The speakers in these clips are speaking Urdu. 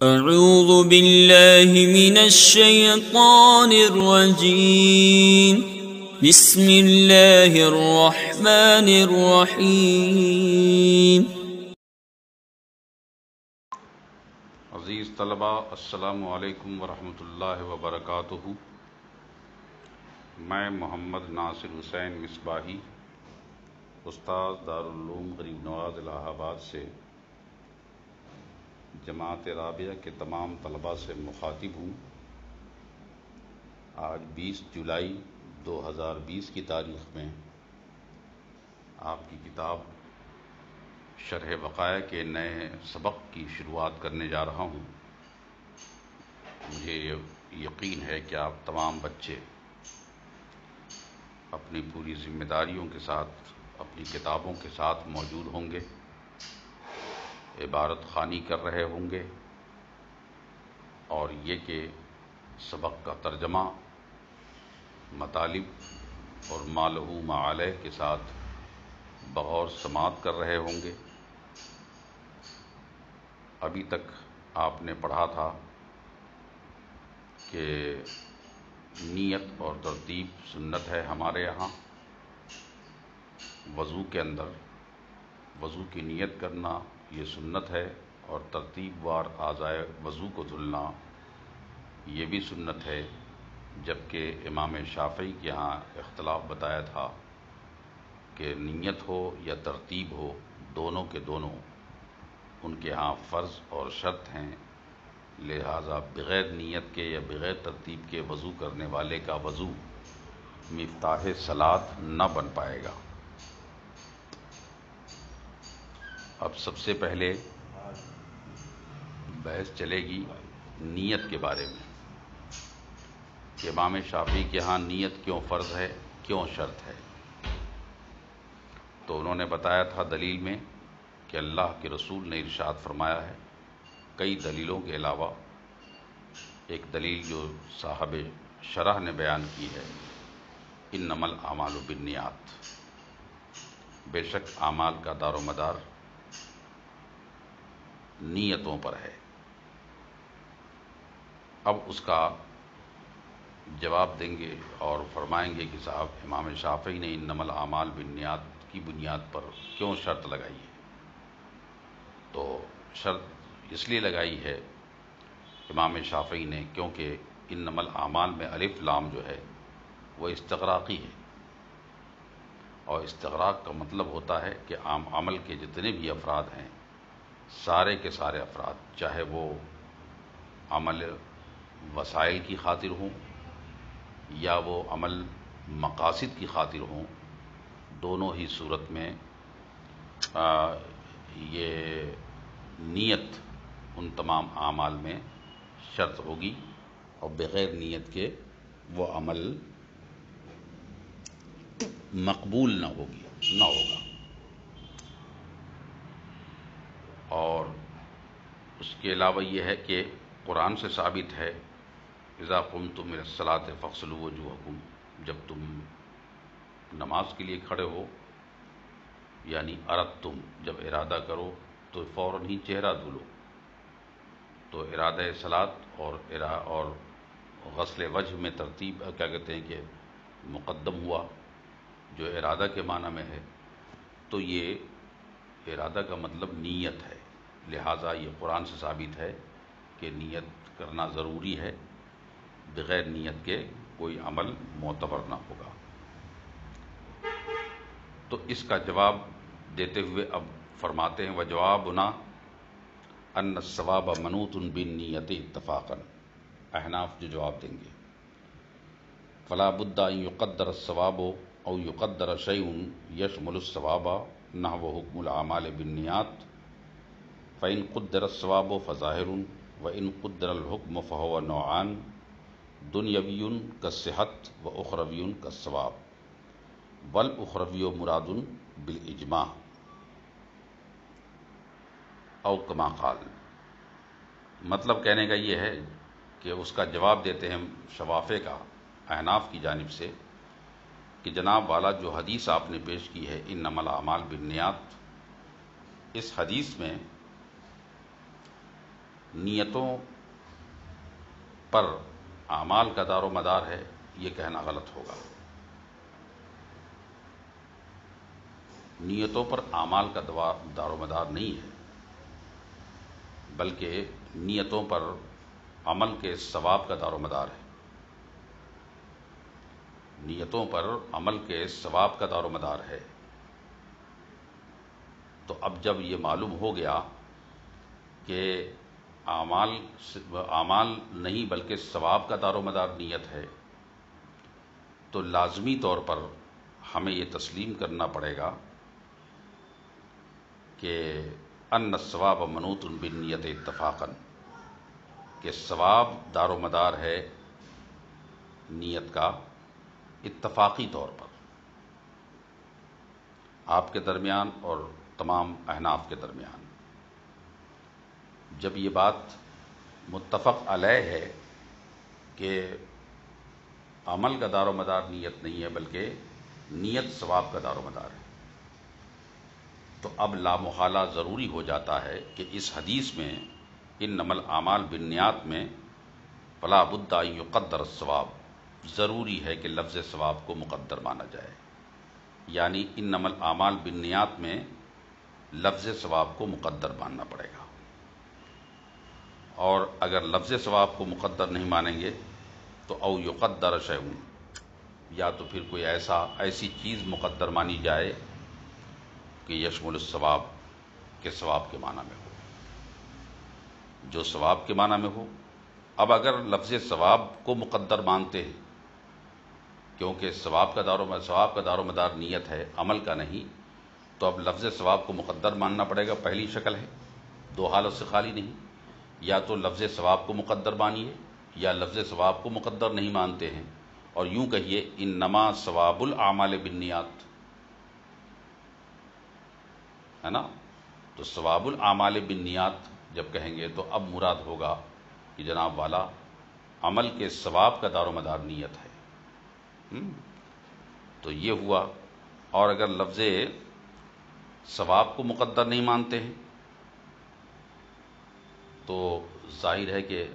اعوذ باللہ من الشیطان الرجیم بسم اللہ الرحمن الرحیم۔ عزیز طلباء، السلام علیکم ورحمۃ اللہ وبرکاتہ۔ میں محمد ناصر حسین مصباحی، استاد دارالعلوم غریب نواز الہ آباد سے جماعت رابعہ کے تمام طلباء سے مخاطب ہوں۔ آج 20 جولائی 2020 کی تاریخ میں آپ کی کتاب شرح وقائع کے نئے سبق کی شروعات کرنے جا رہا ہوں۔ مجھے یقین ہے کہ آپ تمام بچے اپنی پوری ذمہ داریوں کے ساتھ اپنی کتابوں کے ساتھ موجود ہوں گے، عبارت خوانی کر رہے ہوں گے، اور یہ کہ سبق کا ترجمہ، مطالب اور ما لہ ما علیہ کے ساتھ بغور سماعت کر رہے ہوں گے۔ ابھی تک آپ نے پڑھا تھا کہ نیت اور ترتیب سنت ہے ہمارے یہاں۔ وضو کے اندر وضو کی نیت کرنا یہ سنت ہے، اور ترتیب وار اعضائے وضو کو دھلنا یہ بھی سنت ہے، جبکہ امام شافعی کے ہاں اختلاف بتایا تھا کہ نیت ہو یا ترتیب ہو، دونوں کے دونوں ان کے ہاں فرض اور شرط ہیں، لہذا بغیر نیت کے یا بغیر ترتیب کے وضو کرنے والے کا وضو مفتاح صلاۃ نہ بن پائے گا۔ اب سب سے پہلے بحث چلے گی نیت کے بارے میں کہ امام شافعی کے ہاں نیت کیوں فرض ہے، کیوں شرط ہے۔ تو انہوں نے بتایا تھا دلیل میں کہ اللہ کے رسول نے ارشاد فرمایا ہے، کئی دلیلوں کے علاوہ ایک دلیل جو صاحب شرح نے بیان کی ہے، انما الاعمال بالنیات، بے شک اعمال کا دار و مدار نیتوں پر ہے۔ اب اس کا جواب دیں گے اور فرمائیں گے کہ صاحب امام شافعی نے انما الاعمال بالنیات کی بنیاد پر کیوں شرط لگائی ہے۔ تو شرط اس لیے لگائی ہے امام شافعی نے کیونکہ انما الاعمال میں الف لام جو ہے وہ استغراقی ہے، اور استغراق کا مطلب ہوتا ہے کہ عام عمل کے جتنے بھی افراد ہیں، سارے کے سارے افراد، چاہے وہ عمل وسائل کی خاطر ہوں یا وہ عمل مقاصد کی خاطر ہوں، دونوں ہی صورت میں یہ نیت ان تمام اعمال میں شرط ہوگی، اور بغیر نیت کے وہ عمل مقبول نہ ہوگا۔ اور اس کے علاوہ یہ ہے کہ قرآن سے ثابت ہے، اذا قمتم الی الصلاۃ فاغسلوا وجوہکم، جب تم نماز کے لیے کھڑے ہو، یعنی اردتم، جب ارادہ کرو تو فوراً ہی چہرہ دھلو۔ تو ارادہ صلاۃ اور غسل وجہ میں ترتیب کیا کہتے ہیں کہ مقدم ہوا، جو ارادہ کے معنی میں ہے، تو یہ ارادہ کا مطلب نیت ہے، لہٰذا یہ قرآن سے ثابت ہے کہ نیت کرنا ضروری ہے، بغیر نیت کے کوئی عمل معتبر نہ ہوگا۔ تو اس کا جواب دیتے ہوئے اب فرماتے ہیں وجوابنا ان الثواب منوط بالنیت اتفاقا، احناف جو جواب دیں گے، فلا بد ان يقدر الثواب او يقدر شيء يشمل الثواب نحو حکم الاعمال بالنیات، فإن قدر الثواب فظاہر وإن قدر الحکم فهو نوعان، دنیوی کالصحت واخروی کالثواب، والاخروی مراد بالاجماع او کما قال۔ مطلب کہنے کا یہ ہے کہ اس کا جواب دیتے ہیں شوافع کا، احناف کی جانب سے، کہ جناب والا جو حدیث آپ نے پیش کی ہے انما الاعمال بالنیات، اس حدیث میں نیتوں پر اعمال کا دار و مدار ہے، یہ کہنا غلط ہوگا۔ نیتوں پر اعمال کا دار و مدار نہیں ہے، بلکہ نیتوں پر عمل کے ثواب کا دار و مدار ہے۔ نیتوں پر عمل کے ثواب کا دار و مدار ہے۔ تو اب جب یہ معلوم ہو گیا کہ اعمال نہیں بلکہ ثواب کا دار و مدار نیت ہے، تو لازمی طور پر ہمیں یہ تسلیم کرنا پڑے گا کہ ان الثواب منوط بالنیت اتفاقاً، کہ ثواب دار و مدار ہے نیت کا اتفاقی طور پر، آپ کے درمیان اور تمام احناف کے درمیان۔ جب یہ بات متفق علیہ ہے کہ عمل کا دار و مدار نیت نہیں ہے بلکہ نیت ثواب کا دار و مدار ہے، تو اب لامحالہ ضروری ہو جاتا ہے کہ اس حدیث میں انما الاعمال بالنیات میں فلا بد ان یقدر الثواب، ضروری ہے کہ لفظ ثواب کو مقدر مانا جائے، یعنی انما الاعمال بالنیات میں لفظ ثواب کو مقدر ماننا پڑے گا۔ اور اگر لفظ ثواب کو مقدر نہیں مانیں گے تو او یقدر شیء، یا تو پھر کوئی ایسی چیز مقدر مانی جائے کہ یشمل الثواب، کے ثواب کے معنی میں ہو، جو ثواب کے معنی میں ہو۔ اب اگر لفظ ثواب کو مقدر مانتے ہیں، کیونکہ ثواب کا دار و مدار نیت ہے، عمل کا نہیں، تو اب لفظ ثواب کو مقدر ماننا پڑے گا۔ پہلی شکل ہے، دو حالت سے خالی نہیں، یا تو لفظ ثواب کو مقدر مانیے یا لفظ ثواب کو مقدر نہیں مانتے ہیں، اور یوں کہیے انما ثواب الاعمال بالنیات، ہے نا؟ تو ثواب الاعمال بالنیات جب کہیں گے تو اب مراد ہوگا کہ جناب والا عمل کے ثواب کا دار و مدار نیت ہے۔ تو یہ ہوا۔ اور اگر لفظ ثواب کو مقدر نہیں مانتے ہیں تو ظاہر ہے کہ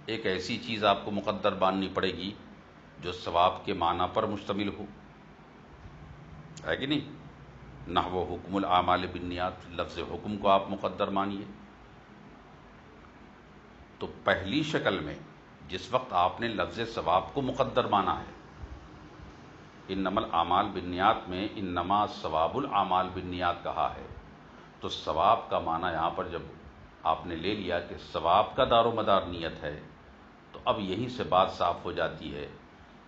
ایک ایسی چیز آپ کو مقدر ماننی پڑے گی جو ثواب کے معنی پر مشتمل ہو، ہے کہ نہیں؟ نحو حکم الاعمال بالنیات، لفظ حکم کو آپ مقدر مانیے۔ تو پہلی شکل میں جس وقت آپ نے لفظ ثواب کو مقدر مانا ہے، انما الاعمال بالنیات میں انما ثواب الاعمال بالنیات کہا ہے، تو ثواب کا معنی یہاں پر جب آپ نے لے لیا کہ ثواب کا دار و مدار نیت ہے، تو اب یہیں سے بات صاف ہو جاتی ہے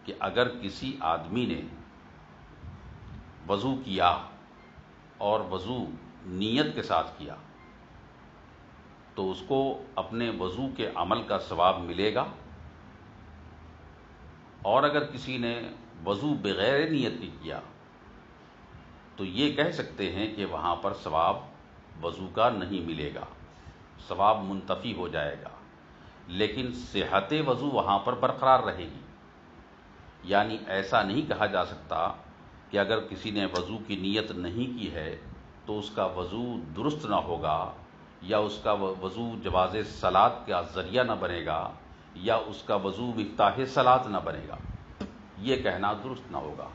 کہ اگر کسی آدمی نے وضو کیا اور وضو نیت کے ساتھ کیا تو اس کو اپنے وضو کے عمل کا ثواب ملے گا، اور اگر کسی نے وضو بغیر نیت کے کیا تو یہ کہہ سکتے ہیں کہ وہاں پر ثواب وضو کا نہیں ملے گا، ثواب منتفی ہو جائے گا، لیکن صحت وضو وہاں پر برقرار رہے گی۔ یعنی ایسا نہیں کہا جا سکتا کہ اگر کسی نے وضو کی نیت نہیں کی ہے تو اس کا وضو درست نہ ہوگا، یا اس کا وضو جواز صلاۃ کا ذریعہ نہ بنے گا، یا اس کا وضو مفتاح صلاۃ نہ بنے گا، یہ کہنا درست نہ ہوگا،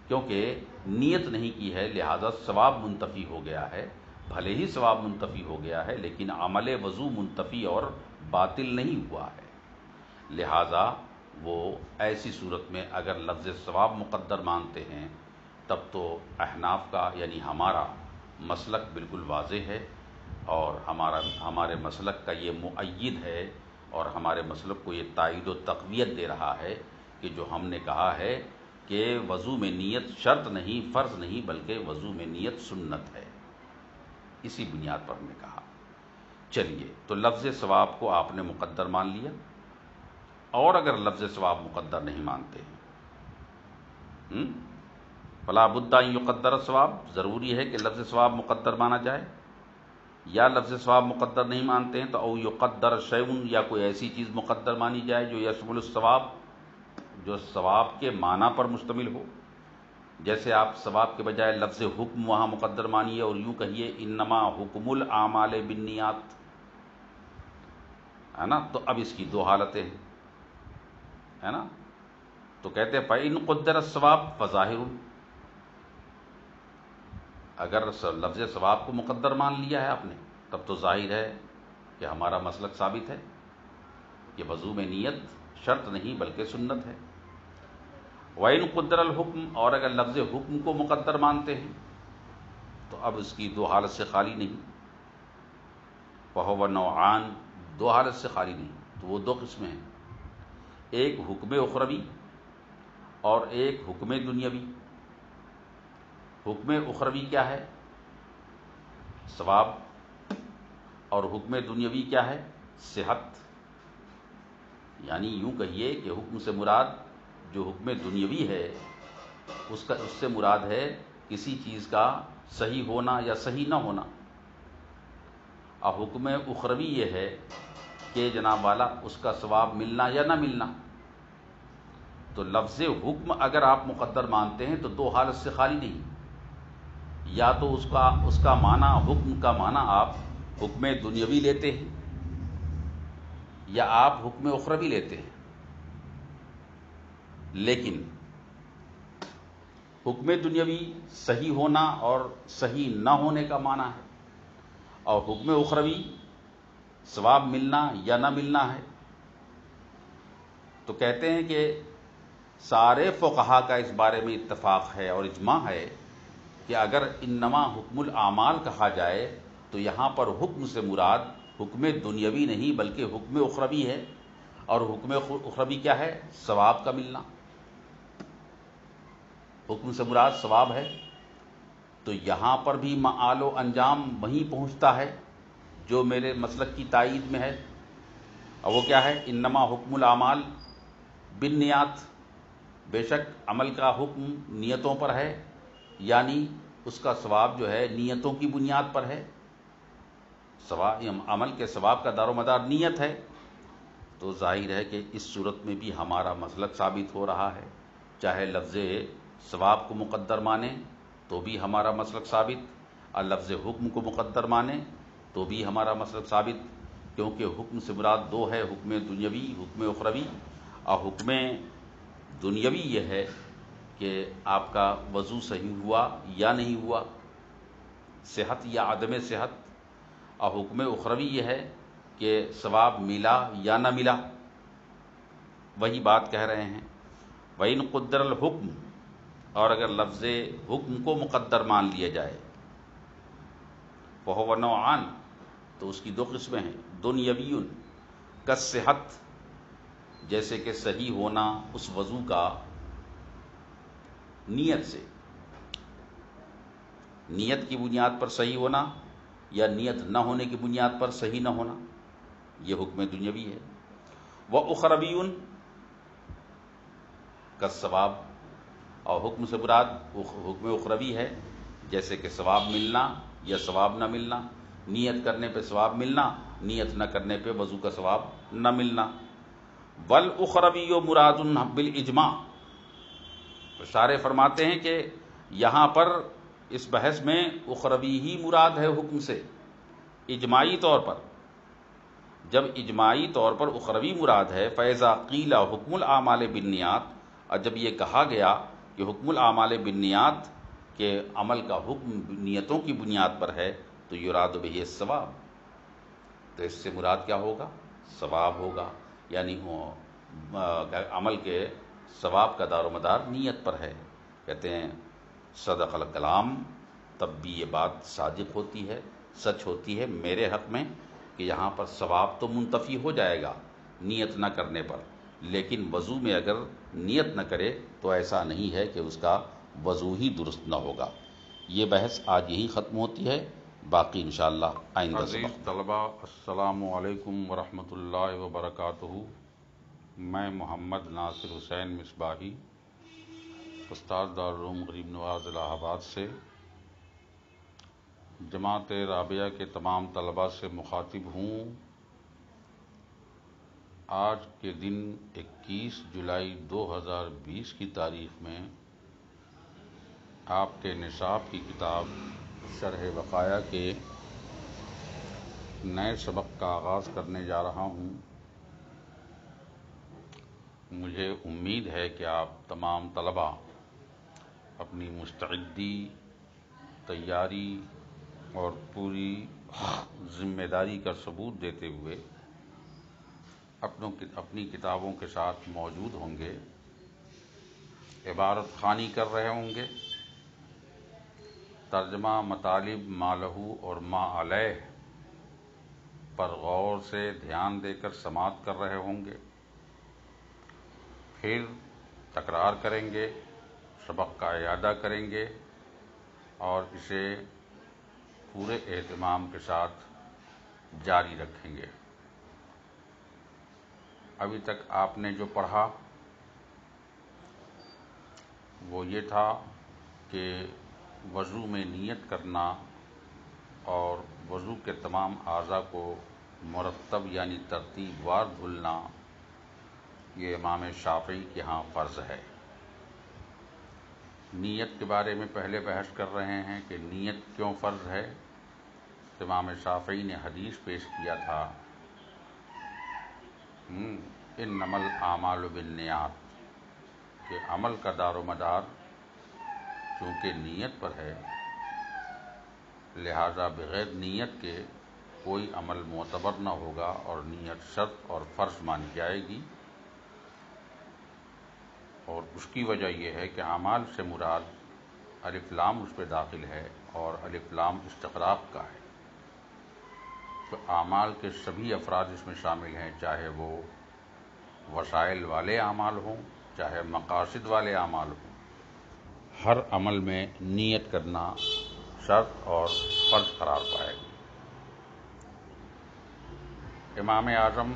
کیونکہ نیت نہیں کی ہے، لہذا ثواب منتفی ہو گیا ہے۔ بھلے ہی ثواب منتفی ہو گیا ہے لیکن عمل وضو منتفی اور باطل نہیں ہوا ہے، لہذا وہ ایسی صورت میں اگر لفظ ثواب مقدر مانتے ہیں تب تو احناف کا یعنی ہمارا مسلک بالکل واضح ہے، اور ہمارے مسلک کا یہ مؤید ہے، اور ہمارے مسلک کو یہ تائید و تقویت دے رہا ہے کہ جو ہم نے کہا ہے کہ وضو میں نیت شرط نہیں، فرض نہیں، بلکہ وضو میں نیت سنت ہے، اسی بنیاد پر ہم نے کہا۔ چلیے، تو لفظ ثواب کو آپ نے مقدر مان لیا، اور اگر لفظ ثواب مقدر نہیں مانتے ہیں، فلا بد ان یقدر الثواب، ضروری ہے کہ لفظ ثواب مقدر مانا جائے، یا لفظ ثواب مقدر نہیں مانتے ہیں تو او یقدر شیء، یا کوئی ایسی چیز مقدر مانی جائے جو یشمل الثواب، جو ثواب کے معنی پر مشتمل ہو۔ جیسے آپ ثواب کے بجائے لفظ حکم وہاں مقدر مانیے اور یوں کہیے انما حکم الاعمال بالنیات، ہے نا. تو اب اس کی دو حالتیں ہیں، ہے نا. تو کہتے ہیں فَإِن قُدِّرَ الثَّوَابُ فَظَاهِرٌ، اگر لفظ ثواب کو مقدر مان لیا ہے آپ نے تب تو ظاہر ہے کہ ہمارا مسلک ثابت ہے کہ وضو میں نیت شرط نہیں بلکہ سنت ہے. وَإِن قُدِّرَ الْحُكْمُ، اور اگر لفظ حکم کو مقدر مانتے ہیں تو اب اس کی دو حالت سے خالی نہیں. فَهُوَ نَوْعَانِ، دو حالت سے خالی نہیں. تو وہ دو قسمیں ہیں، ایک حکم اخروی اور ایک حکم دنیاوی. حکم اخروی کیا ہے؟ ثواب. اور حکم دنیاوی کیا ہے؟ صحت. یعنی یوں کہیے کہ حکم سے مراد جو حکم دنیاوی ہے اس سے مراد ہے کسی چیز کا صحیح ہونا یا صحیح نہ ہونا. اور حکم اخروی یہ ہے کہ جناب والا اس کا ثواب ملنا یا نہ ملنا. تو لفظ حکم اگر آپ مقدر مانتے ہیں تو دو حالت سے خالی نہیں. یا تو اس کا معنی، حکم کا معنی آپ حکم دنیاوی لیتے ہیں یا آپ حکم اخروی لیتے ہیں. لیکن حکم دنیاوی صحیح ہونا اور صحیح نہ ہونے کا معنی ہے، اور حکم اخروی ثواب ملنا یا نہ ملنا ہے. تو کہتے ہیں کہ سارے فقہا کا اس بارے میں اتفاق ہے اور اجماع ہے کہ اگر انما حکم الاعمال کہا جائے تو یہاں پر حکم سے مراد حکم دنیاوی نہیں بلکہ حکم اخروی ہے. اور حکم اخروی کیا ہے؟ ثواب کا ملنا. حکم سے مراد ثواب ہے. تو یہاں پر بھی معال و انجام وہیں پہنچتا ہے جو میرے مسلک کی تائید میں ہے. اور وہ کیا ہے؟ انما حکم الاعمال بالنیات، بے شک عمل کا حکم نیتوں پر ہے، یعنی اس کا ثواب جو ہے نیتوں کی بنیاد پر ہے. عمل کے ثواب کا دار و مدار نیت ہے. تو ظاہر ہے کہ اس صورت میں بھی ہمارا مسلک ثابت ہو رہا ہے. چاہے لفظ ثواب کو مقدر مانیں تو بھی ہمارا مسلک ثابت، اور لفظ حکم کو مقدر مانیں تو بھی ہمارا مسلک ثابت. کیونکہ حکم سے مراد دو ہے، حکم دنیاوی، حکم اخروی. اور حکم دنیاوی یہ ہے کہ آپ کا وضو صحیح ہوا یا نہیں ہوا، صحت یا عدم صحت. اور حکم اخروی یہ ہے کہ ثواب ملا یا نہ ملا. وہی بات کہہ رہے ہیں وَإِن قُدِّرَ الْحُكْمُ، اور اگر لفظ حکم کو مقدر مان لیا جائے فَهُوَ نَوْعَانِ، تو اس کی دو قسمیں ہیں. دنیاوی کالصحت، جیسے کہ صحیح ہونا اس وضو کا نیت سے، نیت کی بنیاد پر صحیح ہونا یا نیت نہ ہونے کی بنیاد پر صحیح نہ ہونا، یہ حکم دنیاوی ہے. وَأُخْرَوِيٌّ کالثواب، اور حکم سے مراد حکم اخروی ہے جیسے کہ ثواب ملنا یا ثواب نہ ملنا، نیت کرنے پہ ثواب ملنا، نیت نہ کرنے پہ وضو کا ثواب نہ ملنا. وَالْأُخْرَوِيُّ مُرَادٌ بِالْإِجْمَاعِ، شارح فرماتے ہیں کہ یہاں پر اس بحث میں اخروی ہی مراد ہے حکم سے اجماعی طور پر. جب اجماعی طور پر اخروی مراد ہے فَإِذَا قِيلَ حُكْمُ الْأَعْمَالِ بِالنِّيَّاتِ، اور جب یہ کہا گیا کہ حکم الاعمال بالنیات کہ عمل کا حکم نیتوں کی بنیاد پر ہے تو یراد بہ الثواب، تو اس سے مراد کیا ہوگا؟ ثواب ہوگا. یعنی عمل کے ثواب کا دار و مدار نیت پر ہے. کہتے ہیں صدق الکلام، تب بھی یہ بات صادق ہوتی ہے، سچ ہوتی ہے میرے حق میں کہ یہاں پر ثواب تو منتفی ہو جائے گا نیت نہ کرنے پر، لیکن وضو میں اگر نیت نہ کرے تو ایسا نہیں ہے کہ اس کا وضو ہی درست نہ ہوگا. یہ بحث آج یہی ختم ہوتی ہے، باقی انشاءاللہ آئندہ عزیز سبق. طلبہ، السلام علیکم ورحمۃ اللہ وبرکاتہ. میں محمد ناصر حسین مصباحی، استاد دارالعلوم غریب نواز الہ آباد سے جماعت رابعہ کے تمام طلباء سے مخاطب ہوں. آج کے دن 21 جولائی 2020 کی تاریخ میں آپ کے نصاب کی کتاب شرح وقایہ کے نئے سبق کا آغاز کرنے جا رہا ہوں۔ مجھے امید ہے کہ آپ تمام طلباء اپنی مستعدی، تیاری اور پوری ذمہ داری کا ثبوت دیتے ہوئے اپنی کتابوں کے ساتھ موجود ہوں گے، عبارت خوانی کر رہے ہوں گے، ترجمہ مطالب ما لہو اور ما علیہ پر غور سے دھیان دے کر سماعت کر رہے ہوں گے، پھر تکرار کریں گے، سبق کا اعادہ کریں گے اور اسے پورے اہتمام کے ساتھ جاری رکھیں گے۔ ابھی تک آپ نے جو پڑھا وہ یہ تھا کہ وضو میں نیت کرنا اور وضو کے تمام اعضاء کو مرتب یعنی ترتیب وار دھلنا یہ امام شافعی کے ہاں فرض ہے۔ نیت کے بارے میں پہلے بحث کر رہے ہیں کہ نیت کیوں فرض ہے۔ امام شافعی نے حدیث پیش کیا تھا انما الاعمال بالنیات، کہ عمل کا دار و مدار چونکہ نیت پر ہے، لہذا بغیر نیت کے کوئی عمل معتبر نہ ہوگا اور نیت شرط اور فرض مانی جائے گی۔ اور اس کی وجہ یہ ہے کہ اعمال سے مراد الف لام اس پہ داخل ہے اور الف لام استغراق کا ہے، تو اعمال کے سبھی افراد اس میں شامل ہیں، چاہے وہ وسائل والے اعمال ہوں، چاہے مقاصد والے اعمال ہوں، ہر عمل میں نیت کرنا شرط اور فرض قرار پائے گا۔ امام اعظم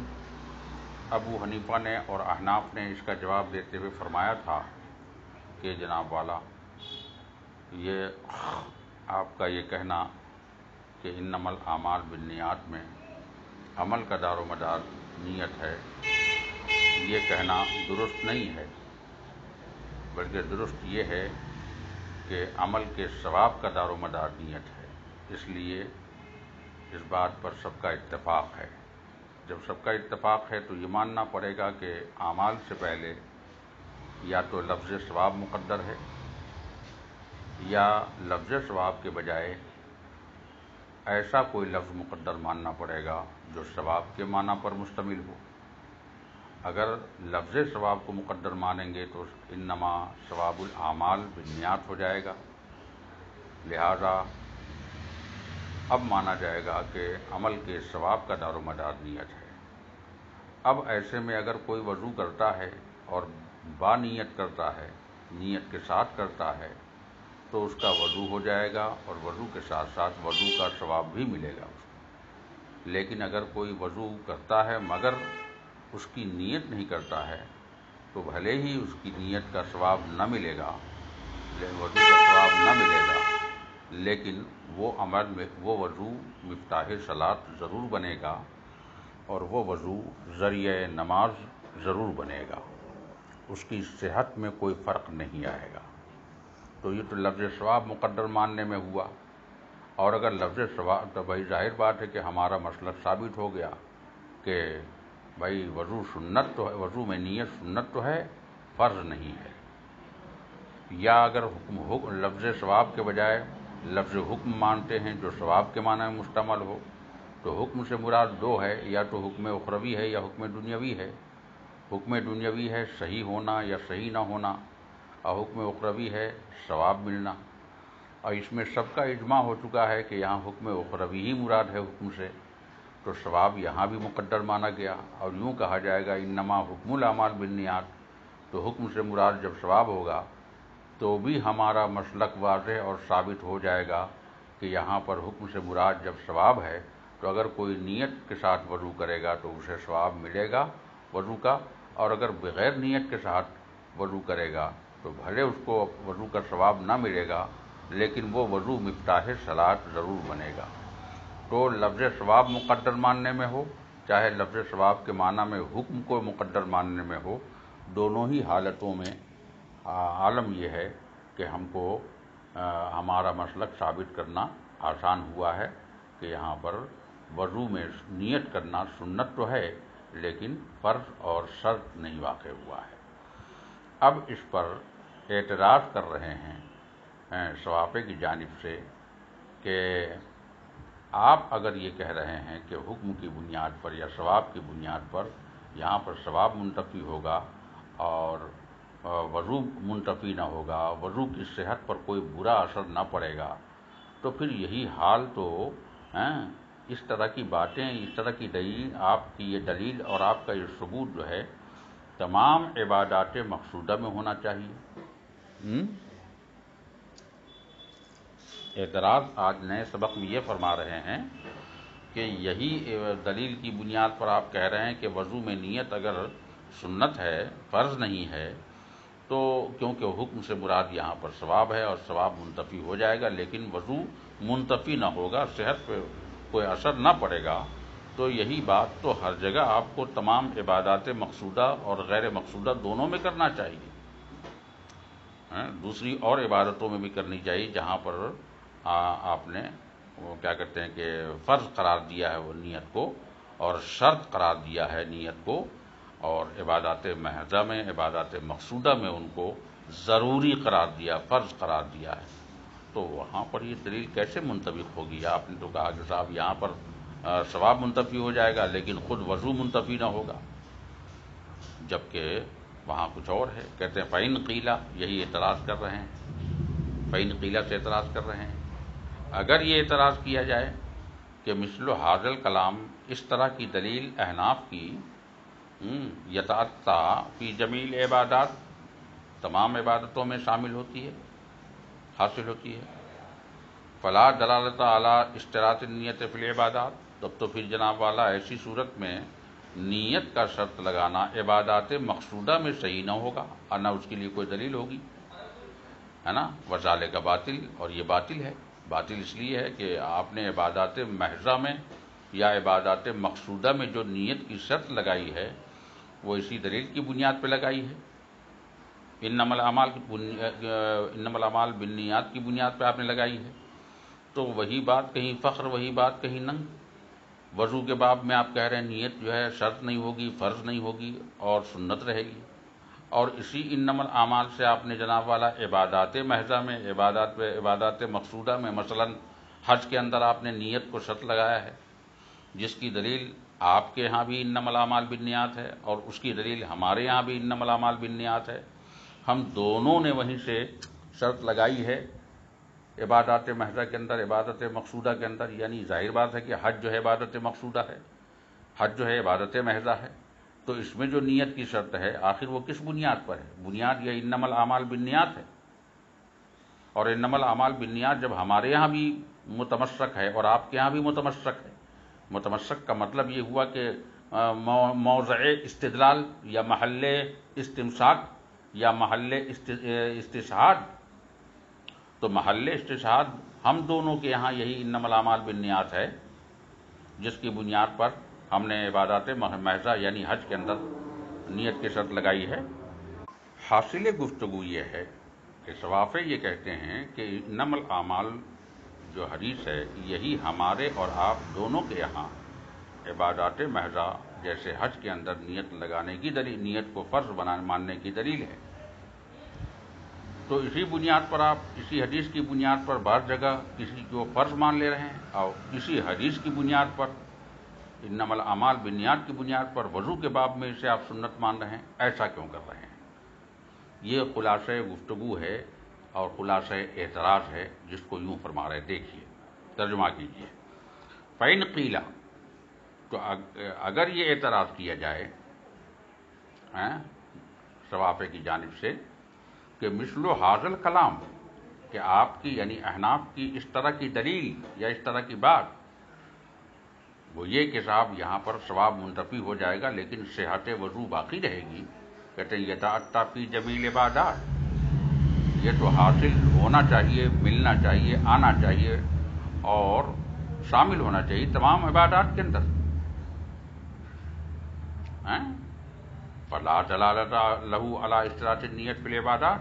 ابو حنیفہ نے اور احناف نے اس کا جواب دیتے ہوئے فرمایا تھا کہ جناب والا، یہ آپ کا یہ کہنا کہ انما الاعمال بالنیات میں عمل کا دار و مدار نیت ہے، یہ کہنا درست نہیں ہے، بلکہ درست یہ ہے کہ عمل کے ثواب کا دار و مدار نیت ہے۔ اس لیے اس بات پر سب کا اتفاق ہے۔ جب سب کا اتفاق ہے تو یہ ماننا پڑے گا کہ اعمال سے پہلے یا تو لفظ ثواب مقدر ہے یا لفظ ثواب کے بجائے ایسا کوئی لفظ مقدر ماننا پڑے گا جو ثواب کے معنی پر مشتمل ہو۔ اگر لفظ ثواب کو مقدر مانیں گے تو انما ثواب الاعمال بالنیات ہو جائے گا، لہذا اب مانا جائے گا کہ عمل کے ثواب کا دار و مدار نیت ہے۔ اب ایسے میں اگر کوئی وضو کرتا ہے اور با نیت کرتا ہے، نیت کے ساتھ کرتا ہے، تو اس کا وضو ہو جائے گا اور وضو کے ساتھ ساتھ وضو کا ثواب بھی ملے گا اس کو۔ لیکن اگر کوئی وضو کرتا ہے مگر اس کی نیت نہیں کرتا ہے تو بھلے ہی اس کی نیت کا ثواب نہ ملے گا، وضو کا ثواب نہ ملے گا، لیکن وہ عمل میں وہ وضو مفتاح صلاۃ ضرور بنے گا اور وہ وضو ذریعہ نماز ضرور بنے گا، اس کی صحت میں کوئی فرق نہیں آئے گا۔ تو یہ تو لفظ ثواب مقدر ماننے میں ہوا، اور اگر لفظ ثواب تو بھائی ظاہر بات ہے کہ ہمارا مسلک ثابت ہو گیا کہ بھائی وضو سنت تو ہے، وضو میں نیت سنت تو ہے، فرض نہیں ہے۔ یا اگر لفظ ثواب کے بجائے لفظ حکم مانتے ہیں جو ثواب کے معنی میں مشتمل ہو، تو حکم سے مراد دو ہے، یا تو حکم اخروی ہے یا حکم دنیاوی ہے۔ حکم دنیاوی ہے صحیح ہونا یا صحیح نہ ہونا، اور حکم اخروی ہے ثواب ملنا، اور اس میں سب کا اجماع ہو چکا ہے کہ یہاں حکم اخروی ہی مراد ہے حکم سے، تو ثواب یہاں بھی مقدر مانا گیا، اور یوں کہا جائے گا انما حکم الاعمال بالنیات، تو حکم سے مراد جب ثواب ہوگا تو بھی ہمارا مسلک واضح اور ثابت ہو جائے گا کہ یہاں پر حکم سے مراد جب ثواب ہے تو اگر کوئی نیت کے ساتھ وضو کرے گا تو اسے ثواب ملے گا وضو کا، اور اگر بغیر نیت کے ساتھ وضو کرے گا تو بھلے اس کو وضو کا ثواب نہ ملے گا، لیکن وہ وضو مفتاح صلاۃ ضرور بنے گا۔ تو لفظ ثواب مقدر ماننے میں ہو، چاہے لفظ ثواب کے معنی میں حکم کو مقدر ماننے میں ہو، دونوں ہی حالتوں میں عالم یہ ہے کہ ہم کو ہمارا مسلک ثابت کرنا آسان ہوا ہے کہ یہاں پر وضو میں نیت کرنا سنت تو ہے لیکن فرض اور شرط نہیں واقع ہوا ہے۔ اب اس پر اعتراض کر رہے ہیں صوافے کی جانب سے کہ آپ اگر یہ کہہ رہے ہیں کہ حکم کی بنیاد پر یا ثواب کی بنیاد پر یہاں پر ثواب منتفی ہوگا اور وضو منتفی نہ ہوگا، وضو کی صحت پر کوئی برا اثر نہ پڑے گا، تو پھر یہی حال تو اس طرح کی باتیں، اس طرح کی دلیل، آپ کی یہ دلیل اور آپ کا یہ ثبوت جو ہے تمام عبادات مقصودہ میں ہونا چاہیے۔ اعتراض آج نئے سبق میں یہ فرما رہے ہیں کہ یہی دلیل کی بنیاد پر آپ کہہ رہے ہیں کہ وضو میں نیت اگر سنت ہے، فرض نہیں ہے، تو کیونکہ حکم سے مراد یہاں پر ثواب ہے اور ثواب منتفی ہو جائے گا لیکن وضو منتفی نہ ہوگا، صحت پہ کوئی اثر نہ پڑے گا، تو یہی بات تو ہر جگہ آپ کو تمام عبادات مقصودہ اور غیر مقصودہ دونوں میں کرنا چاہیے، دوسری اور عبادتوں میں بھی کرنی چاہیے جہاں پر آپ نے وہ کیا کہتے ہیں کہ فرض قرار دیا ہے وہ نیت کو اور شرط قرار دیا ہے نیت کو، اور عبادات محضہ میں، عبادات مقصودہ میں ان کو ضروری قرار دیا، فرض قرار دیا ہے، تو وہاں پر یہ دلیل کیسے منطبق ہوگی؟ آپ نے تو کہا کہ صاحب یہاں پر ثواب منتفی ہو جائے گا لیکن خود وضو منتفی نہ ہوگا، جبکہ وہاں کچھ اور ہے۔ کہتے ہیں فَإِن قِيلَ، یہی اعتراض کر رہے ہیں، فَإِن قِيلَ سے اعتراض کر رہے ہیں۔ اگر یہ اعتراض کیا جائے کہ مثل ھذا الکلام، اس طرح کی دلیل احناف کی یتعطی فی جمیع عبادات، تمام عبادتوں میں شامل ہوتی ہے، حاصل ہوتی ہے، فلا دلالت علی اشتراط النیت فی العبادات، تب تو پھر جناب والا ایسی صورت میں نیت کا شرط لگانا عبادات مقصودہ میں صحیح نہ ہوگا اور نہ اس کے لیے کوئی دلیل ہوگی، ہے نا؟ وذالک باطل، اور یہ باطل ہے۔ باطل اس لیے ہے کہ آپ نے عبادات محضہ میں یا عبادات مقصودہ میں جو نیت کی شرط لگائی ہے وہ اسی دلیل کی بنیاد پہ لگائی ہے، انما الاعمال بالنیات کی بنیاد پہ آپ نے لگائی ہے، تو وہی بات کہیں فخر، وہی بات کہیں ننگ۔ وضو کے باب میں آپ کہہ رہے ہیں نیت جو ہے شرط نہیں ہوگی، فرض نہیں ہوگی اور سنت رہے گی، اور اسی انما الاعمال سے آپ نے جناب والا عبادات محضہ میں، عبادات مقصودہ میں، مثلا حج کے اندر آپ نے نیت کو شرط لگایا ہے، جس کی دلیل آپ کے ہاں بھی انما الاعمال بالنیات ہے اور اس کی دلیل ہمارے ہاں بھی انما الاعمال بالنیات ہے، ہم دونوں نے وہیں سے شرط لگائی ہے عبادات محضہ کے اندر، عبادت مقصودہ کے اندر، یعنی ظاہر بات ہے کہ حج جو ہے عبادت مقصودہ ہے، حج جو ہے عبادت محضہ ہے، تو اس میں جو نیت کی شرط ہے آخر وہ کس بنیاد پر ہے؟ بنیاد یہ انما الاعمال بالنیات ہے، اور انما الاعمال بالنیات جب ہمارے یہاں بھی متمسک ہے اور آپ کے یہاں بھی متمسک ہے، متمسک کا مطلب یہ ہوا کہ موضع استدلال یا محل استمساک یا محل استشہاد، تو محل استشہاد ہم دونوں کے یہاں یہی انما الاعمال بالنیات ہے، جس کی بنیاد پر ہم نے عبادات محضہ یعنی حج کے اندر نیت کی شرط لگائی ہے۔ حاصل گفتگو یہ ہے کہ صوافے یہ کہتے ہیں کہ انما الاعمال جو حدیث ہے یہی ہمارے اور آپ دونوں کے یہاں عبادات محضہ جیسے حج کے اندر نیت لگانے کی دلیل، نیت کو فرض ماننے کی دلیل ہے، تو اسی بنیاد پر آپ اسی حدیث کی بنیاد پر بعض جگہ کسی کو فرض مان لے رہے ہیں اور اسی حدیث کی بنیاد پر انما الاعمال بالنیات کی بنیاد پر وضو کے باب میں اسے آپ سنت مان رہے ہیں، ایسا کیوں کر رہے ہیں؟ یہ خلاصہ گفتگو ہے اور خلاصہ اعتراض ہے، جس کو یوں فرما رہے، دیکھیے ترجمہ کیجیے۔ فَإِن قِيلَ، تو اگر یہ اعتراض کیا جائے صوافے کی جانب سے کہ مثل ھذا الکلام، کہ آپ کی یعنی احناف کی اس طرح کی دلیل یا اس طرح کی بات، وہ یہ کہ صاحب یہاں پر ثواب منتفی ہو جائے گا لیکن صحت وضو باقی رہے گی، کہتے ہیں یتعطی فی جمیع العبادات، یہ تو حاصل ہونا چاہیے، ملنا چاہیے، آنا چاہیے اور شامل ہونا چاہیے تمام عبادات کے اندر، فلا دلالت لہ علی اشتراط النیت فی العبادات،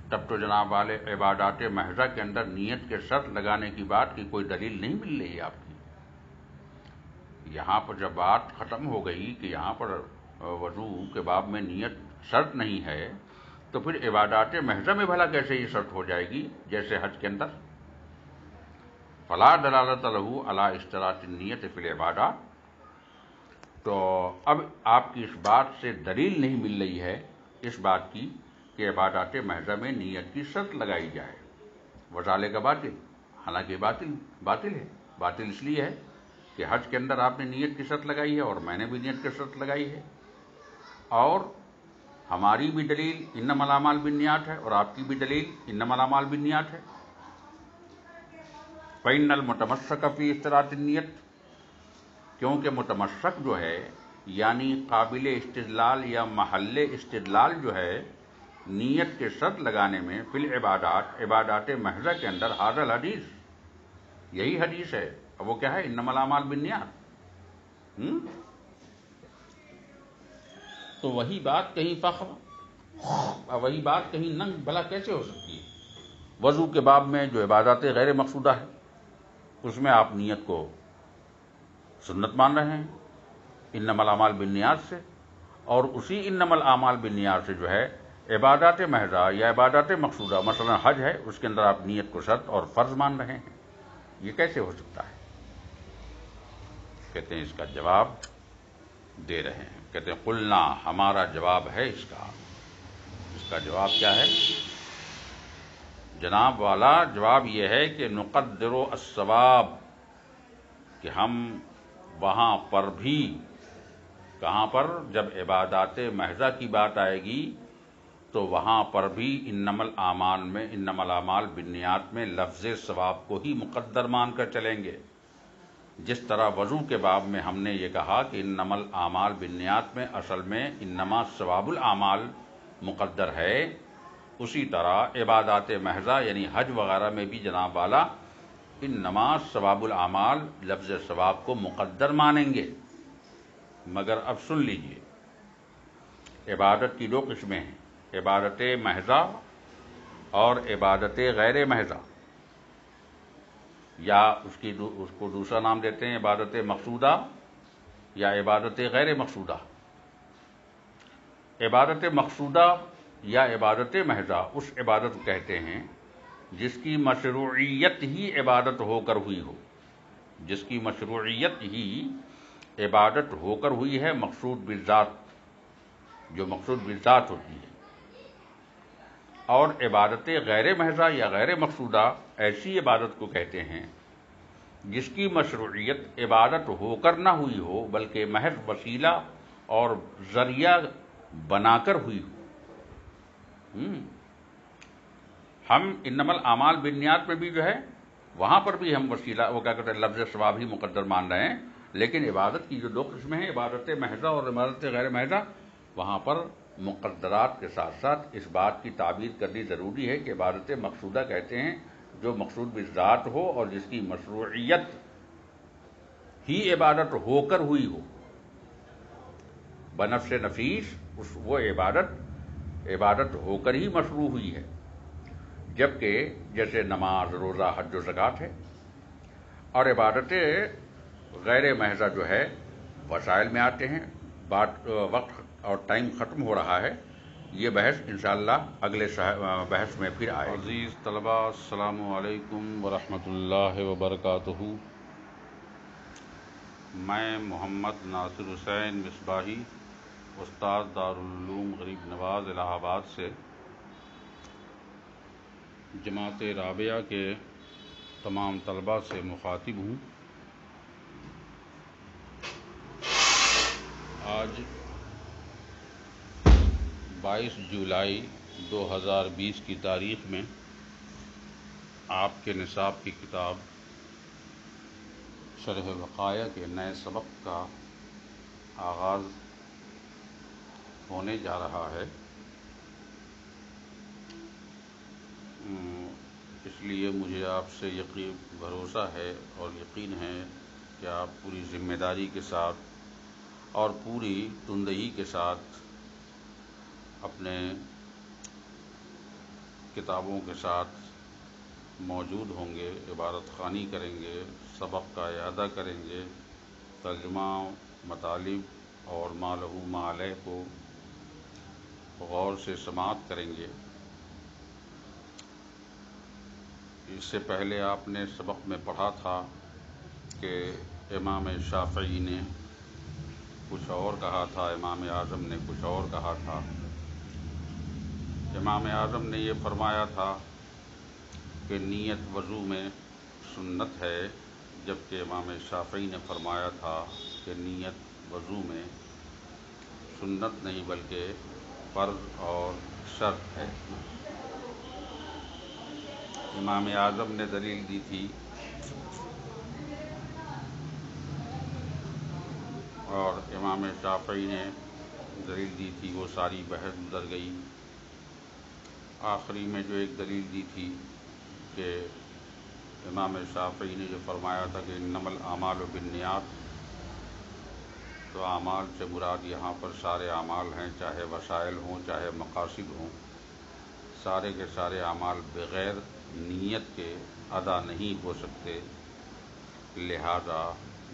تب تو جناب والے عبادات محضہ کے اندر نیت کے شرط لگانے کی بات کی کوئی دلیل نہیں مل رہی ہے آپ کی، یہاں پر جب بات ختم ہو گئی کہ یہاں پر وضو کے باب میں نیت شرط نہیں ہے، تو پھر عبادات محضہ میں بھلا کیسے یہ شرط ہو جائے گی؟ جیسے حج کے اندر فلا دلالت لہ علی اشتراط النیت فی العبادات، تو اب آپ کی اس بات سے دلیل نہیں مل رہی ہے اس بات کی کہ عبادات محضہ میں نیت کی شرط لگائی جائے، وذالک باطل، حالانکہ باطل ہے۔ باطل اس لیے ہے کہ حج کے اندر آپ نے نیت کی شرط لگائی ہے اور میں نے بھی نیت کی شرط لگائی ہے، اور ہماری بھی دلیل انما الاعمال بالنیات ہے اور آپ کی بھی دلیل انما الاعمال بالنیات ہے۔ فإن المتمسک فی اشتراط النیت، کیونکہ متمسک جو ہے یعنی قابل استدلال یا محل استدلال جو ہے نیت کے شرط لگانے میں فی العبادات، عبادات محضہ کے اندر ھذا الحدیث، یہی حدیث ہے۔ اب وہ کیا ہے؟ انما الاعمال بالنیات۔ تو وہی بات کہیں فخر اور وہی بات کہیں ننگ بھلا کیسے ہو سکتی ہے؟ وضو کے باب میں جو عبادات غیر مقصودہ ہے اس میں آپ نیت کو سنت مان رہے ہیں انما الاعمال بالنیات سے، اور اسی انما الاعمال بالنیات سے جو ہے عبادات محضہ یا عبادات مقصودہ مثلا حج ہے اس کے اندر آپ نیت کو شرط اور فرض مان رہے ہیں۔ یہ کیسے ہو سکتا ہے؟ کہتے ہیں اس کا جواب دے رہے ہیں، کہتے ہیں قلنا، ہمارا جواب ہے اس کا جواب کیا ہے جناب والا؟ جواب یہ ہے کہ نقدر الثواب، کہ ہم وہاں پر بھی، کہاں پر؟ جب عبادات محضہ کی بات آئے گی تو وہاں پر بھی انما الاعمال میں، انما الاعمال بالنیات میں لفظ ثواب کو ہی مقدر مان کر چلیں گے۔ جس طرح وضو کے باب میں ہم نے یہ کہا کہ انما الاعمال بالنیات میں اصل میں انما ثواب الاعمال مقدر ہے، اسی طرح عبادات محضہ یعنی حج وغیرہ میں بھی جناب والا انما ثواب الاعمال لفظ ثواب کو مقدر مانیں گے۔ مگر اب سن لیجئے، عبادت کی دو قسمیں ہیں، عبادت محضہ اور عبادت غیر محضہ، یا اس کو دوسرا نام دیتے ہیں عبادت مقصودہ یا عبادت غیر مقصودہ۔ عبادت مقصودہ یا عبادت محضہ اس عبادت کو کہتے ہیں جس کی مشروعیت ہی عبادت ہو کر ہوئی ہو، جس کی مشروعیت ہی عبادت ہو کر ہوئی ہے، مقصود بالذات، جو مقصود بالذات ہوتی ہے۔ اور عبادت غیر محضہ یا غیر مقصودہ ایسی عبادت کو کہتے ہیں جس کی مشروعیت عبادت ہو کر نہ ہوئی ہو بلکہ محض وسیلہ اور ذریعہ بنا کر ہوئی ہو۔ ہم انما الاعمال بالنیات میں بھی جو ہے وہاں پر بھی ہم وسیلہ، وہ کیا کہتے ہیں، لفظ ثواب ہی مقدر مان رہے ہیں، لیکن عبادت کی جو دو قسمیں ہیں عبادت محضہ اور عبادت غیر محضہ، وہاں پر مقدرات کے ساتھ ساتھ اس بات کی تعبیر کرنی ضروری ہے کہ عبادت مقصودہ کہتے ہیں جو مقصود بالذات ہو اور جس کی مشروعیت ہی عبادت ہو کر ہوئی ہو، بنفس نفیس، وہ عبادت ہو کر ہی مشروع ہوئی ہے، جبکہ جیسے نماز، روزہ، حج و زکوٰۃ ہے۔ اور عبادت غیر محضہ جو ہے وسائل میں آتے ہیں۔ وقت اور ٹائم ختم ہو رہا ہے، یہ بحث انشاءاللہ اگلے بحث میں پھر آئے۔ عزیز طلباء، السلام علیکم ورحمۃ اللہ وبرکاتہ۔ میں محمد ناصر حسین مصباحی، استاد دارالعلوم غریب نواز الہ آباد سے جماعت رابعہ کے تمام طلباء سے مخاطب ہوں۔ آج 22 جولائی 2020 کی تاریخ میں آپ کے نصاب کی کتاب شرح وقایہ کے نئے سبق کا آغاز ہونے جا رہا ہے، اس لیے مجھے آپ سے بھروسہ ہے اور یقین ہے کہ آپ پوری ذمہ داری کے ساتھ اور پوری تندہی کے ساتھ اپنے کتابوں کے ساتھ موجود ہوں گے، عبارت خوانی کریں گے، سبق کا اعادہ کریں گے، ترجمہ مطالب اور ما لہ ما علیہ کو غور سے سماعت کریں گے۔ اس سے پہلے آپ نے سبق میں پڑھا تھا کہ امام شافعی نے کچھ اور کہا تھا، امام اعظم نے کچھ اور کہا تھا۔ امام اعظم نے یہ فرمایا تھا کہ نیت وضو میں سنت ہے، جبکہ امام شافعی نے فرمایا تھا کہ نیت وضو میں سنت نہیں بلکہ فرض اور شرط ہے۔ امام اعظم نے دلیل دی تھی اور امام شافعی نے دلیل دی تھی، وہ ساری بحث گزر گئی۔ آخری میں جو ایک دلیل دی تھی کہ امام شافعی نے جو فرمایا تھا کہ انما الاعمال بالنیات، تو اعمال سے مراد یہاں پر سارے اعمال ہیں، چاہے وسائل ہوں چاہے مقاصد ہوں، سارے کے سارے اعمال بغیر نیت کے ادا نہیں ہو سکتے، لہذا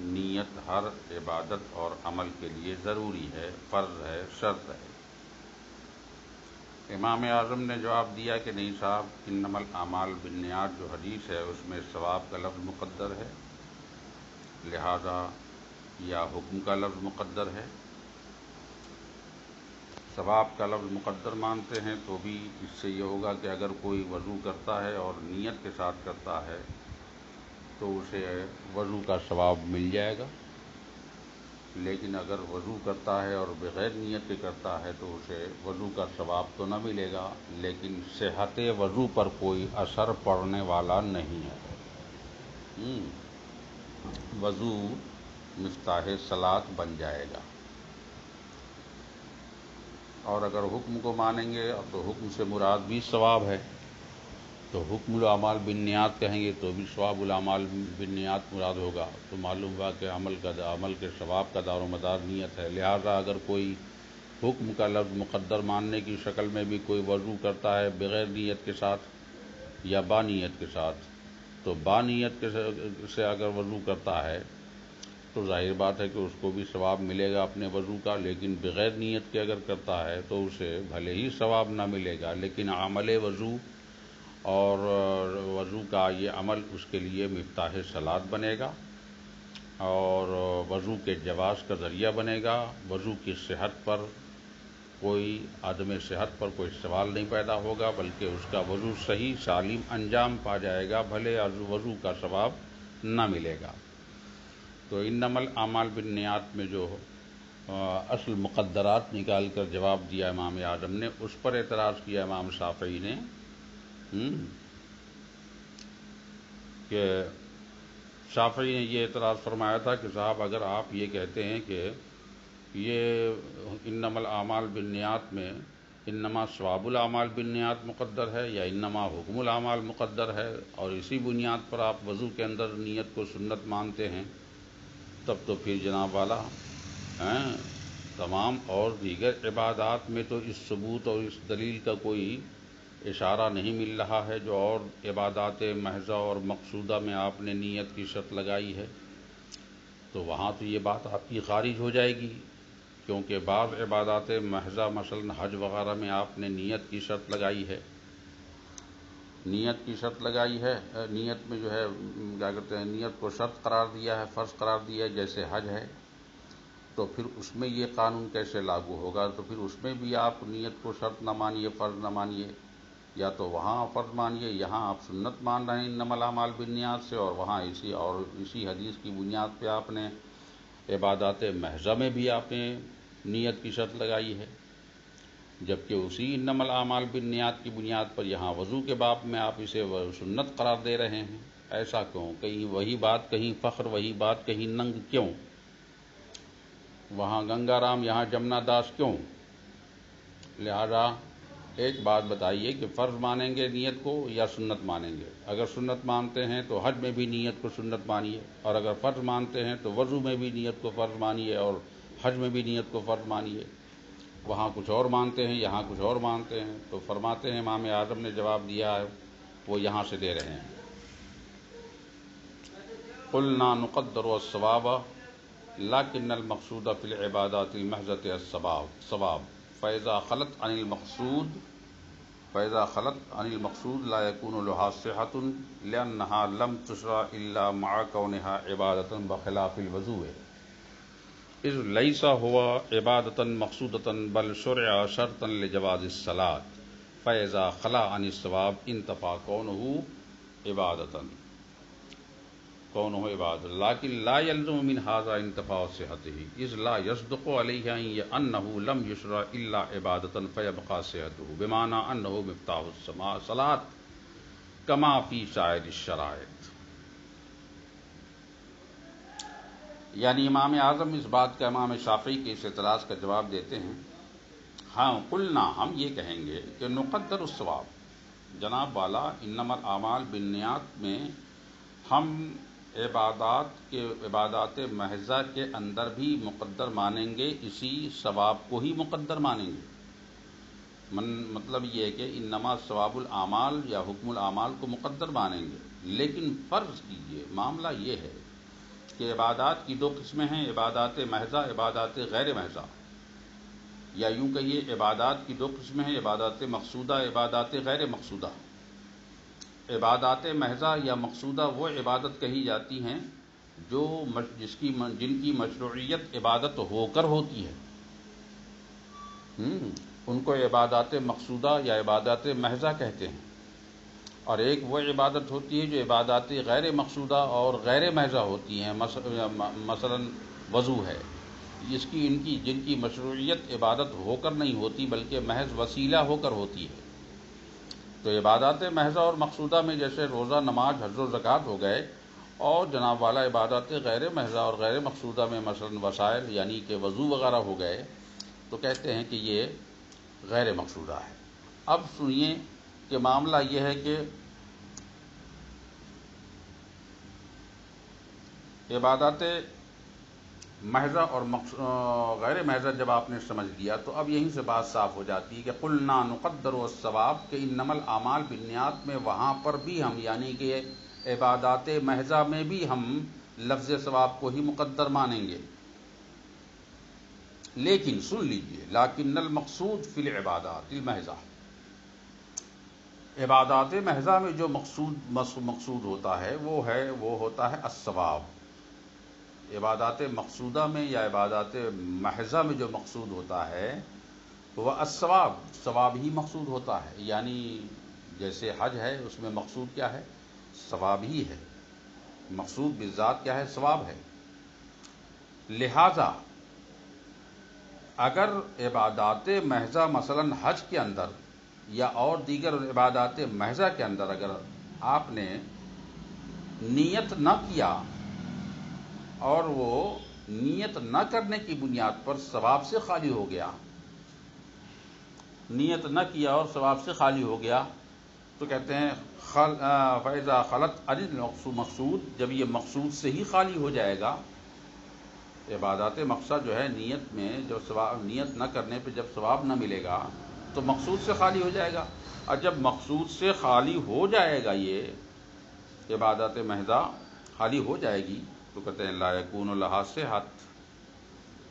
نیت ہر عبادت اور عمل کے لیے ضروری ہے، فرض ہے، شرط ہے۔ امام اعظم نے جواب دیا کہ نہیں صاحب، انما الاعمال بالنیات جو حدیث ہے اس میں ثواب کا لفظ مقدر ہے، لہذا یا حکم کا لفظ مقدر ہے۔ ثواب کا لفظ مقدر مانتے ہیں تو بھی اس سے یہ ہوگا کہ اگر کوئی وضو کرتا ہے اور نیت کے ساتھ کرتا ہے تو اسے وضو کا ثواب مل جائے گا، لیکن اگر وضو کرتا ہے اور بغیر نیت کے کرتا ہے تو اسے وضو کا ثواب تو نہ ملے گا، لیکن صحت وضو پر کوئی اثر پڑنے والا نہیں ہے۔ وضو مفتاح صلاۃ بن جائے گا۔ اور اگر حکم کو مانیں گے تو حکم سے مراد بھی ثواب ہے، تو حکم الاعمال بالنیات کہیں گے تو بھی ثواب الاعمال بالنیات مراد ہوگا، تو معلوم ہوا کہ عمل کے ثواب کا دار و مدار نیت ہے۔ لہذا اگر کوئی حکم کا لفظ مقدر ماننے کی شکل میں بھی کوئی وضو کرتا ہے بغیر نیت کے ساتھ یا با نیت کے ساتھ، تو با نیت سے اگر وضو کرتا ہے تو ظاہر بات ہے کہ اس کو بھی ثواب ملے گا اپنے وضو کا، لیکن بغیر نیت کے اگر کرتا ہے تو اسے بھلے ہی ثواب نہ ملے گا، لیکن عمل وضو اور وضو کا یہ عمل اس کے لیے مفتاح صلاۃ بنے گا اور وضو کے جواز کا ذریعہ بنے گا۔ وضو کی صحت پر کوئی عدم صحت پر کوئی سوال نہیں پیدا ہوگا، بلکہ اس کا وضو صحیح سالم انجام پا جائے گا، بھلے وضو کا ثواب نہ ملے گا۔ تو انما الاعمال بالنیات میں جو اصل مقدرات نکال کر جواب دیا امام اعظم نے، اس پر اعتراض کیا امام شافعی نے کہ شافعی نے یہ اعتراض فرمایا تھا کہ صاحب اگر آپ یہ کہتے ہیں کہ یہ انما الاعمال بالنیات میں انما ثواب الاعمال بالنیات مقدر ہے یا انما حکم الاعمال مقدر ہے، اور اسی بنیاد پر آپ وضو کے اندر نیت کو سنت مانتے ہیں، تب تو پھر جناب والا تمام اور دیگر عبادات میں تو اس ثبوت اور اس دلیل کا کوئی اشارہ نہیں مل رہا ہے جو اور عبادات محضہ اور مقصودہ میں آپ نے نیت کی شرط لگائی ہے، تو وہاں تو یہ بات آپ کی خارج ہو جائے گی، کیونکہ بعض عبادات محضہ مثلا حج وغیرہ میں آپ نے نیت کی شرط لگائی ہے، نیت کی شرط لگائی ہے، نیت میں جو ہے کیا کہتے ہیں، نیت کو شرط قرار دیا ہے، فرض قرار دیا ہے، جیسے حج ہے، تو پھر اس میں یہ قانون کیسے لاگو ہوگا؟ تو پھر اس میں بھی آپ نیت کو شرط نہ مانیے، فرض نہ مانیے، یا تو وہاں فرض مانیے، یہاں آپ سنت مان رہے ہیں انما الاعمال بالنیات سے، اور وہاں اسی حدیث کی بنیاد پہ آپ نے عبادات محضہ میں بھی آپ نے نیت کی شرط لگائی ہے، جبکہ اسی انما الاعمال بالنیات کی بنیاد پر یہاں وضو کے باب میں آپ اسے سنت قرار دے رہے ہیں۔ ایسا کیوں؟ کہیں وہی بات کہیں فخر، وہی بات کہیں ننگ کیوں؟ وہاں گنگا رام یہاں جمنا داس کیوں؟ لہذا ایک بات بتائیے کہ فرض مانیں گے نیت کو یا سنت مانیں گے؟ اگر سنت مانتے ہیں تو حج میں بھی نیت کو سنت مانیے، اور اگر فرض مانتے ہیں تو وضو میں بھی نیت کو فرض مانیے اور حج میں بھی نیت کو فرض مانیے۔ وہاں کچھ اور مانتے ہیں، یہاں کچھ اور مانتے ہیں، تو فرماتے ہیں امام اعظم نے جواب دیا ہے وہ یہاں سے دے رہے ہیں، قلنا نقدر الثواب لیکن المقصود فی العبادات المحضۃ الثواب فإذا خلت عن المقصود لا يكون لها صحة لأنها لم تشرع إلا مع كونها عبادة بخلاف الوضوء إذ ليس هو عبادة مقصودة بل شرع شرطا لجواز الصلاة فإذا خلا عن الثواب انتفى كونه عبادة لكن لا يلزم من هذا انتفاء صحته إذ لا يصدق عليه أنه لم يشرع إلا عبادة فيبقى صحته بمعنى أنه مفتاح الصلاة كما في سائر الشرائط. یعنی امام اعظم اس بات کا امام شافعی کے اس اعتراض کا جواب دیتے ہیں. ہاں قلنا ہم یہ کہیں گے کہ نقدر الثواب جناب والا انما الاعمال بالنیات میں ہم عبادات محضہ کے اندر بھی مقدر مانیں گے، اسی ثواب کو ہی مقدر مانیں گے. مطلب یہ ہے کہ انما ثواب الاعمال یا حکم الاعمال کو مقدر مانیں گے. لیکن فرض کیجئے معاملہ یہ ہے کہ عبادات کی دو قسمیں ہیں، عبادات محضہ، عبادات غیر محضہ، یا یوں کہیے عبادات کی دو قسمیں ہیں، عبادات مقصودہ، عبادات غیر مقصودہ. عبادات محضہ یا مقصودہ وہ عبادت کہی جاتی ہیں جن کی مشروعیت عبادت ہو کر ہوتی ہے، ان کو عبادات مقصودہ یا عبادات محضہ کہتے ہیں. اور ایک وہ عبادت ہوتی ہے جو عبادات غیر مقصودہ اور غیر محضہ ہوتی ہیں، مثلا وضو ہے، جن کی مشروعیت عبادت ہو کر نہیں ہوتی بلکہ محض وسیلہ ہو کر ہوتی ہے. تو عبادات محضہ اور مقصودہ میں جیسے روزہ، نماز، حج و زکوٰۃ ہو گئے، اور جناب والا عبادات غیر محضہ اور غیر مقصودہ میں مثلا وسائل یعنی کہ وضو وغیرہ ہو گئے، تو کہتے ہیں کہ یہ غیر مقصودہ ہے. اب سنیے کہ معاملہ یہ ہے کہ عبادات محضہ اور غیر محضہ جب آپ نے سمجھ لیا تو اب یہیں سے بات صاف ہو جاتی ہے کہ قلنا نقدر الثواب کہ انما الاعمال بالنیات میں وہاں پر بھی ہم یعنی کہ عبادات محضہ میں بھی ہم لفظ ثواب کو ہی مقدر مانیں گے. لیکن سن لیجئے لیکن المقصود فی العبادات المحضہ، عبادات محضہ میں جو مقصود ہوتا ہے وہ ہوتا ہے الثواب. عبادات مقصودہ میں یا عبادات محضہ میں جو مقصود ہوتا ہے وہ الثواب، ثواب ہی مقصود ہوتا ہے. یعنی جیسے حج ہے اس میں مقصود کیا ہے؟ ثواب ہی ہے. مقصود بالذات کیا ہے؟ ثواب ہے. لہذا اگر عبادات محضہ مثلا حج کے اندر یا اور دیگر عبادات محضہ کے اندر اگر آپ نے نیت نہ کیا اور وہ نیت نہ کرنے کی بنیاد پر ثواب سے خالی ہو گیا، نیت نہ کیا اور ثواب سے خالی ہو گیا، تو کہتے ہیں فَإِذَا خَلَتْ عَنِ الْمَقْصُودِ جب یہ مقصود سے ہی خالی ہو جائے گا. عبادات مقصد جو ہے نیت میں جب نیت نہ کرنے پہ جب ثواب نہ ملے گا تو مقصود سے خالی ہو جائے گا. اور جب مقصود سے خالی ہو جائے گا، یہ عبادات محضہ خالی ہو جائے گی، تو کہتے ہیں لا یکون لہا صحت،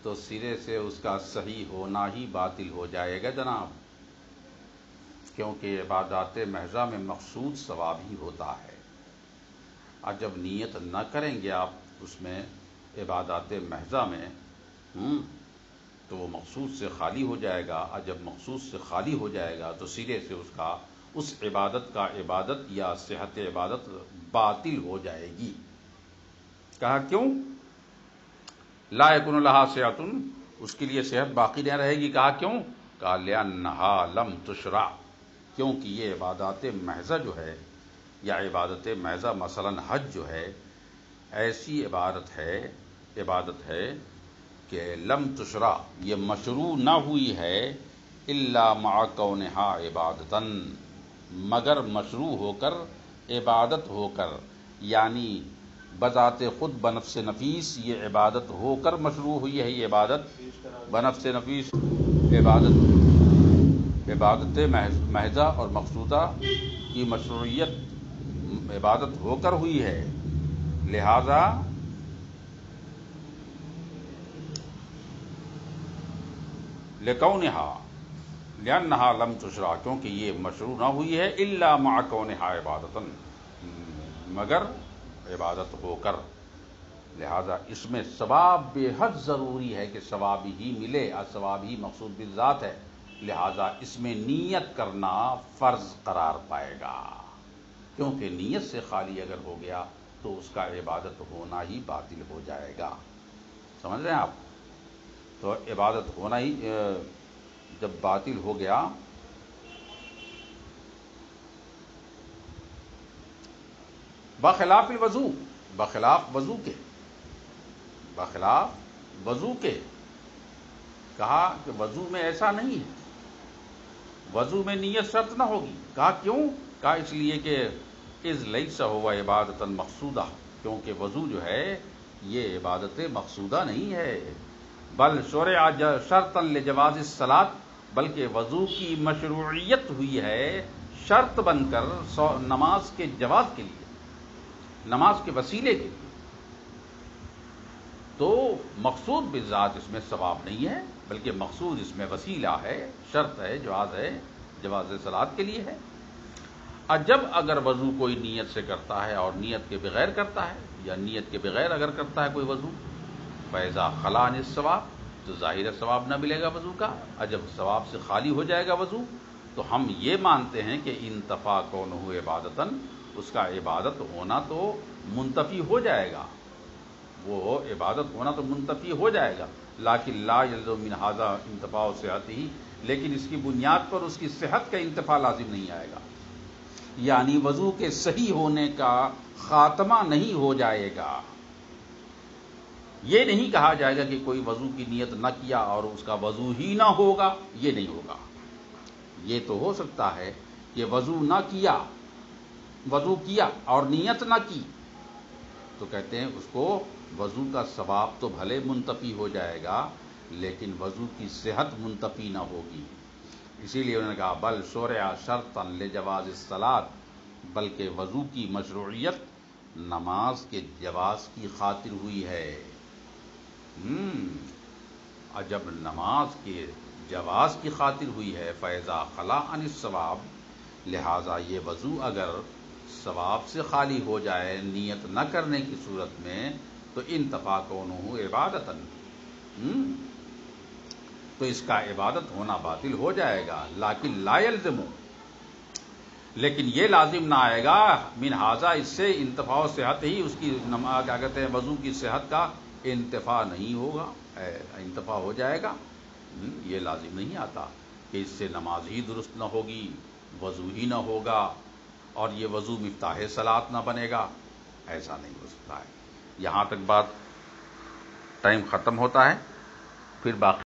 تو سرے سے اس کا صحیح ہونا ہی باطل ہو جائے گا جناب، کیونکہ عبادات محضہ میں مقصود ثواب ہی ہوتا ہے. اور جب نیت نہ کریں گے آپ اس میں عبادات محضہ میں تو وہ مقصود سے خالی ہو جائے گا. اور جب مقصود سے خالی ہو جائے گا تو سرے سے اس عبادت کا عبادت یا صحت عبادت باطل ہو جائے گی. کہا کیوں؟ لا یکون لہا صحت، اس کے لیے صحت باقی نہ رہے گی. کہا کیوں؟ کہا لأنہا لم تشرع، کیونکہ یہ عبادات محضہ جو ہے یا عبادت محضہ مثلا حج جو ہے ایسی عبادت ہے کہ لم تشرع، یہ مشروع نہ ہوئی ہے الا مع کونہا عبادتاً، مگر مشروع ہو کر، عبادت ہو کر، یعنی بذات خود بنفس نفیس یہ عبادت ہو کر مشروع ہوئی ہے. یہ عبادت بنفس نفیس عبادت محضہ اور مقصودہ کی مشروعیت عبادت ہو کر ہوئی ہے. لہذا لکونہا لأنہا لم تشرع، کیونکہ یہ مشروع نہ ہوئی ہے الا مع کونہا عبادتن، مگر عبادت ہو کر، لہذا اس میں ثواب بے حد ضروری ہے کہ ثواب ہی ملے، اور ثواب ہی مقصود بالذات ہے، لہذا اس میں نیت کرنا فرض قرار پائے گا، کیونکہ نیت سے خالی اگر ہو گیا تو اس کا عبادت ہونا ہی باطل ہو جائے گا. سمجھ رہے ہیں آپ؟ تو عبادت ہونا ہی جب باطل ہو گیا، بخلاف الوضو، بخلاف وضو کے، بخلاف وضو کے، کہا کہ وضو میں ایسا نہیں ہے، وضو میں نیت شرط نہ ہوگی. کہا کیوں؟ کہا اس لیے کہ اذ لیس ہوا عبادت مقصودہ، کیونکہ وضو جو ہے یہ عبادت مقصودہ نہیں ہے، بل شرع شرطا لجواز الصلاۃ، بلکہ وضو کی مشروعیت ہوئی ہے شرط بن کر نماز کے جواز کے لیے، نماز کے وسیلے کے لیے. تو مقصود بالذات اس میں ثواب نہیں ہے، بلکہ مقصود اس میں وسیلہ ہے، شرط ہے، جواز صلاۃ کے لیے ہے. اور جب اگر وضو کوئی نیت سے کرتا ہے اور نیت کے بغیر کرتا ہے، یا نیت کے بغیر اگر کرتا ہے کوئی وضو، فیضا خلا عن الثواب، تو ظاہر ثواب نہ ملے گا وضو کا. اور جب ثواب سے خالی ہو جائے گا وضو، تو ہم یہ مانتے ہیں کہ انتفا کونہ عبادتن، اس کا عبادت ہونا تو منتفی ہو جائے گا، وہ عبادت ہونا تو منتفی ہو جائے گا، لیکن لا یلزم من ھذا انتفاء صحتہ، لیکن اس کی بنیاد پر اس کی صحت کا انتفاع لازم نہیں آئے گا، یعنی وضو کے صحیح ہونے کا خاتمہ نہیں ہو جائے گا. یہ نہیں کہا جائے گا کہ کوئی وضو کی نیت نہ کیا اور اس کا وضو ہی نہ ہوگا، یہ نہیں ہوگا. یہ تو ہو سکتا ہے کہ وضو نہ کیا، وضو کیا اور نیت نہ کی، تو کہتے ہیں اس کو وضو کا ثواب تو بھلے منتفی ہو جائے گا، لیکن وضو کی صحت منتفی نہ ہوگی. اسی لیے انہوں نے کہا بل شرع شرطا لجواز الصلاۃ، بلکہ وضو کی مشروعیت نماز کے جواز کی خاطر ہوئی ہے. اور جب نماز کے جواز کی خاطر ہوئی ہے، فیضا خلا عن الثواب، لہذا یہ وضو اگر ثواب سے خالی ہو جائے نیت نہ کرنے کی صورت میں، تو انتفا کونہ عبادتن، تو اس کا عبادت ہونا باطل ہو جائے گا. لیکن لا یلزم، لیکن یہ لازم نہ آئے گا من ھذا، اس سے انتفاع صحت ہی، اس کی کیا کہتے ہیں وضو کی صحت کا انتفاع نہیں ہوگا، انتفاع ہو جائے گا. یہ لازم نہیں آتا کہ اس سے نماز ہی درست نہ ہوگی، وضو ہی نہ ہوگا، اور یہ وضو مفتاح صلاۃ نہ بنے گا، ایسا نہیں ہو سکتا ہے. یہاں تک بات ٹائم ختم ہوتا ہے، پھر باقی